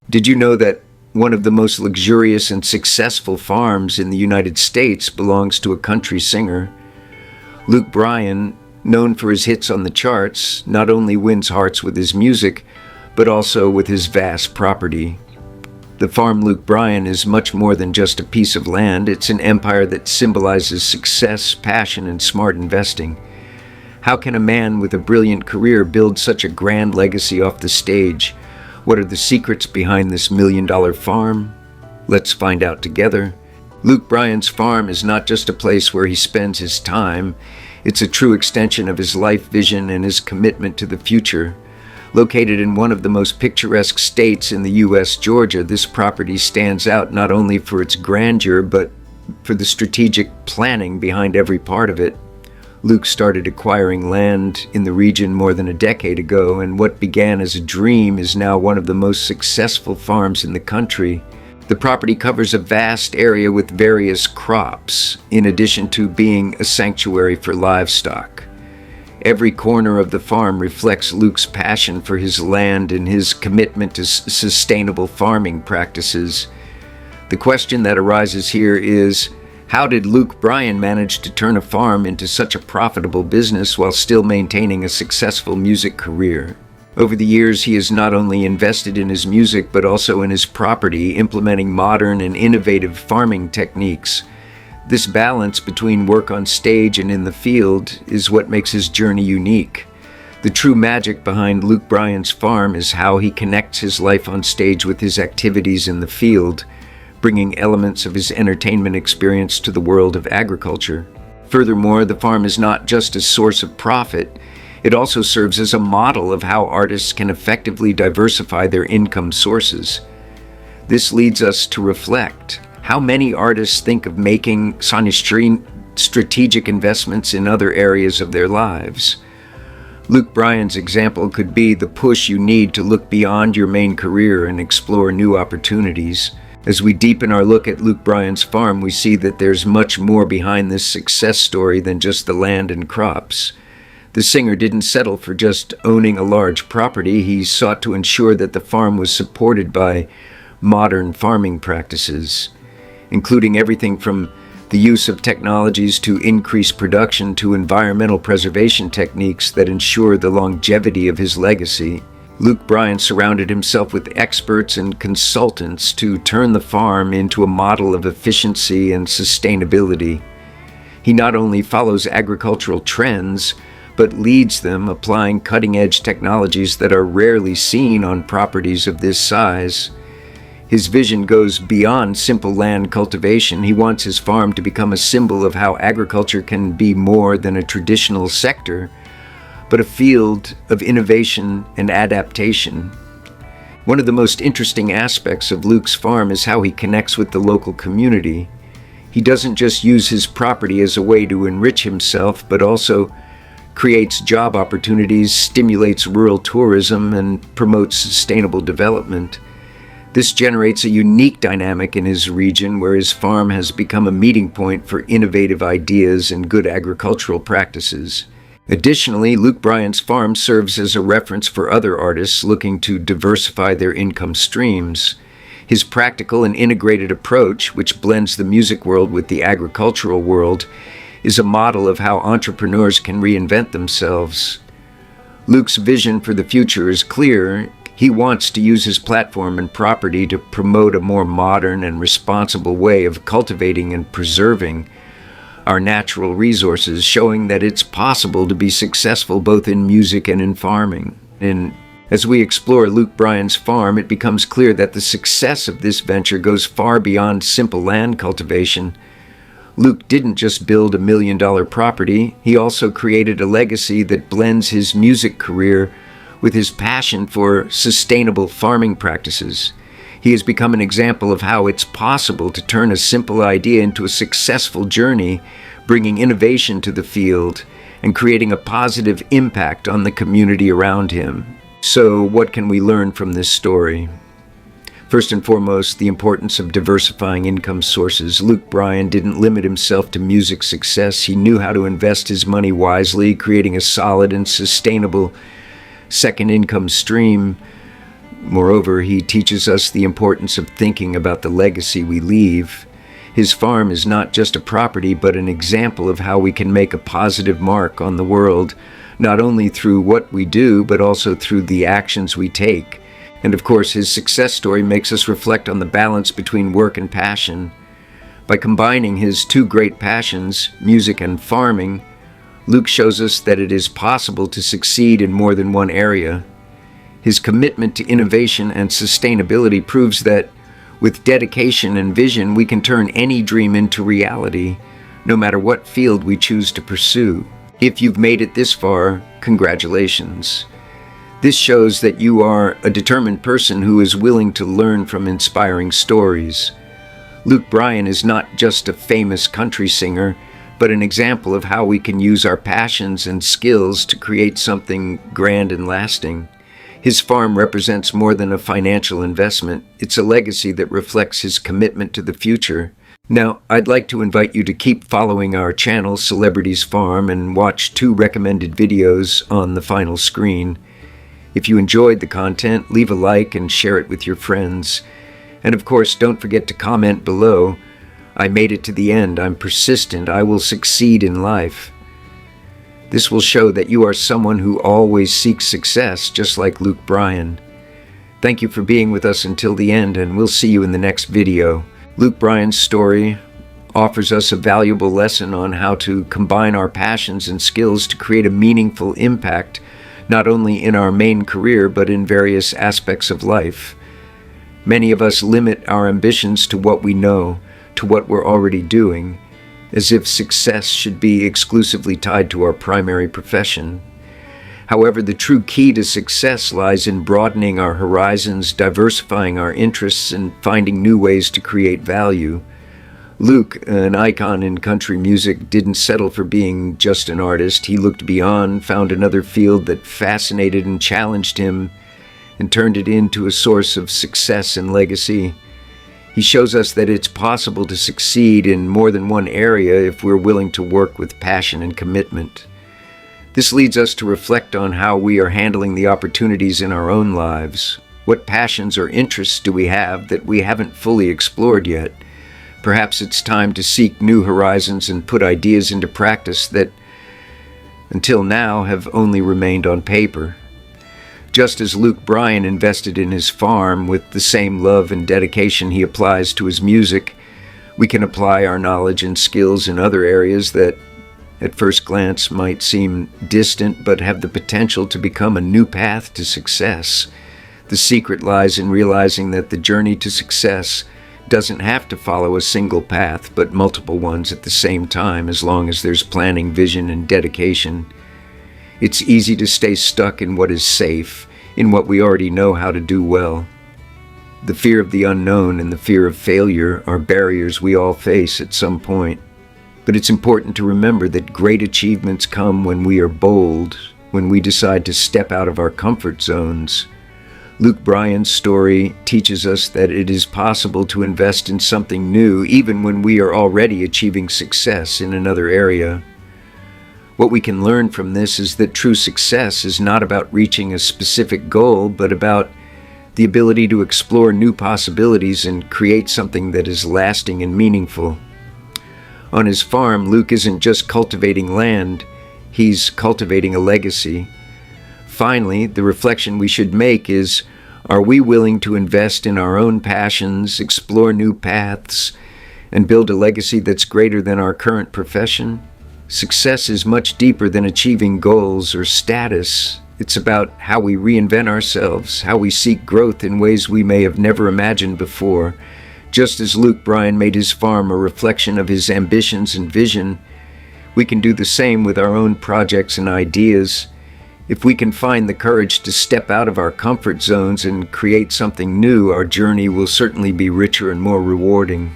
Did you know that one of the most luxurious and successful farms in the United States belongs to a country singer? Bryan, known for his hits on the charts, not only wins hearts with his music, but also with his vast property. The farm Bryan is much more than just a piece of land. It's an empire that symbolizes success, passion, and smart investing. How can a man with a brilliant career build such a grand legacy off the stage? What are the secrets behind this million-dollar farm? Let's find out together. Bryan's farm is not just a place where he spends his time. It's a true extension of his life vision and his commitment to the future. Located in one of the most picturesque states in the U.S., Georgia, this property stands out not only for its grandeur, but for the strategic planning behind every part of it. Luke started acquiring land in the region more than a decade ago, and what began as a dream is now one of the most successful farms in the country. The property covers a vast area with various crops, in addition to being a sanctuary for livestock. Every corner of the farm reflects Luke's passion for his land and his commitment to sustainable farming practices. The question that arises here is, how did Bryan manage to turn a farm into such a profitable business while still maintaining a successful music career? Over the years, he has not only invested in his music, but also in his property, implementing modern and innovative farming techniques. This balance between work on stage and in the field is what makes his journey unique. The true magic behind Bryan's farm is how he connects his life on stage with his activities in the field, bringing elements of his entertainment experience to the world of agriculture. Furthermore, the farm is not just a source of profit, it also serves as a model of how artists can effectively diversify their income sources. This leads us to reflect. How many artists think of making strategic investments in other areas of their lives? Bryan's example could be the push you need to look beyond your main career and explore new opportunities. As we deepen our look at Bryan's farm, we see that there's much more behind this success story than just the land and crops. The singer didn't settle for just owning a large property. He sought to ensure that the farm was supported by modern farming practices, including everything from the use of technologies to increase production to environmental preservation techniques that ensure the longevity of his legacy. Bryan surrounded himself with experts and consultants to turn the farm into a model of efficiency and sustainability. He not only follows agricultural trends, but leads them, applying cutting-edge technologies that are rarely seen on properties of this size. His vision goes beyond simple land cultivation. He wants his farm to become a symbol of how agriculture can be more than a traditional sector, but a field of innovation and adaptation. One of the most interesting aspects of Luke's farm is how he connects with the local community. He doesn't just use his property as a way to enrich himself, but also creates job opportunities, stimulates rural tourism, and promotes sustainable development. This generates a unique dynamic in his region where his farm has become a meeting point for innovative ideas and good agricultural practices. Additionally, Bryan's farm serves as a reference for other artists looking to diversify their income streams. His practical and integrated approach, which blends the music world with the agricultural world, is a model of how entrepreneurs can reinvent themselves. Luke's vision for the future is clear. He wants to use his platform and property to promote a more modern and responsible way of cultivating and preserving our natural resources, showing that it's possible to be successful both in music and in farming. And as we explore Bryan's farm, it becomes clear that the success of this venture goes far beyond simple land cultivation. Luke didn't just build $1 million property, he also created a legacy that blends his music career with his passion for sustainable farming practices. He has become an example of how it's possible to turn a simple idea into a successful journey, bringing innovation to the field and creating a positive impact on the community around him. So, what can we learn from this story? First and foremost, the importance of diversifying income sources. Bryan didn't limit himself to music success. He knew how to invest his money wisely, creating a solid and sustainable second income stream. Moreover, he teaches us the importance of thinking about the legacy we leave. His farm is not just a property, but an example of how we can make a positive mark on the world, not only through what we do, but also through the actions we take. And of course, his success story makes us reflect on the balance between work and passion. By combining his two great passions, music and farming, Luke shows us that it is possible to succeed in more than one area. His commitment to innovation and sustainability proves that with dedication and vision, we can turn any dream into reality, no matter what field we choose to pursue. If you've made it this far, congratulations. This shows that you are a determined person who is willing to learn from inspiring stories. Luke Bryan is not just a famous country singer, but an example of how we can use our passions and skills to create something grand and lasting. His farm represents more than a financial investment. It's a legacy that reflects his commitment to the future. Now, I'd like to invite you to keep following our channel, Celebrities Farm, and watch 2 recommended videos on the final screen. If you enjoyed the content, leave a like and share it with your friends. And of course, don't forget to comment below. I made it to the end. I'm persistent. I will succeed in life. This will show that you are someone who always seeks success, just like Luke Bryan. Thank you for being with us until the end, and we'll see you in the next video. Luke Bryan's story offers us a valuable lesson on how to combine our passions and skills to create a meaningful impact, not only in our main career, but in various aspects of life. Many of us limit our ambitions to what we know, to what we're already doing, as if success should be exclusively tied to our primary profession. However, the true key to success lies in broadening our horizons, diversifying our interests, and finding new ways to create value. Luke, an icon in country music, didn't settle for being just an artist. He looked beyond, found another field that fascinated and challenged him, and turned it into a source of success and legacy. He shows us that it's possible to succeed in more than one area if we're willing to work with passion and commitment. This leads us to reflect on how we are handling the opportunities in our own lives. What passions or interests do we have that we haven't fully explored yet? Perhaps it's time to seek new horizons and put ideas into practice that, until now, have only remained on paper. Just as Luke Bryan invested in his farm with the same love and dedication he applies to his music, we can apply our knowledge and skills in other areas that, at first glance, might seem distant but have the potential to become a new path to success. The secret lies in realizing that the journey to success doesn't have to follow a single path, but multiple ones at the same time, as long as there's planning, vision, and dedication. It's easy to stay stuck in what is safe, in what we already know how to do well. The fear of the unknown and the fear of failure are barriers we all face at some point. But it's important to remember that great achievements come when we are bold, when we decide to step out of our comfort zones. Luke Bryan's story teaches us that it is possible to invest in something new even when we are already achieving success in another area. What we can learn from this is that true success is not about reaching a specific goal, but about the ability to explore new possibilities and create something that is lasting and meaningful. On his farm, Luke isn't just cultivating land, he's cultivating a legacy. Finally, the reflection we should make is, are we willing to invest in our own passions, explore new paths, and build a legacy that's greater than our current profession? Success is much deeper than achieving goals or status. It's about how we reinvent ourselves, how we seek growth in ways we may have never imagined before. Just as Luke Bryan made his farm a reflection of his ambitions and vision, we can do the same with our own projects and ideas. If we can find the courage to step out of our comfort zones and create something new, our journey will certainly be richer and more rewarding.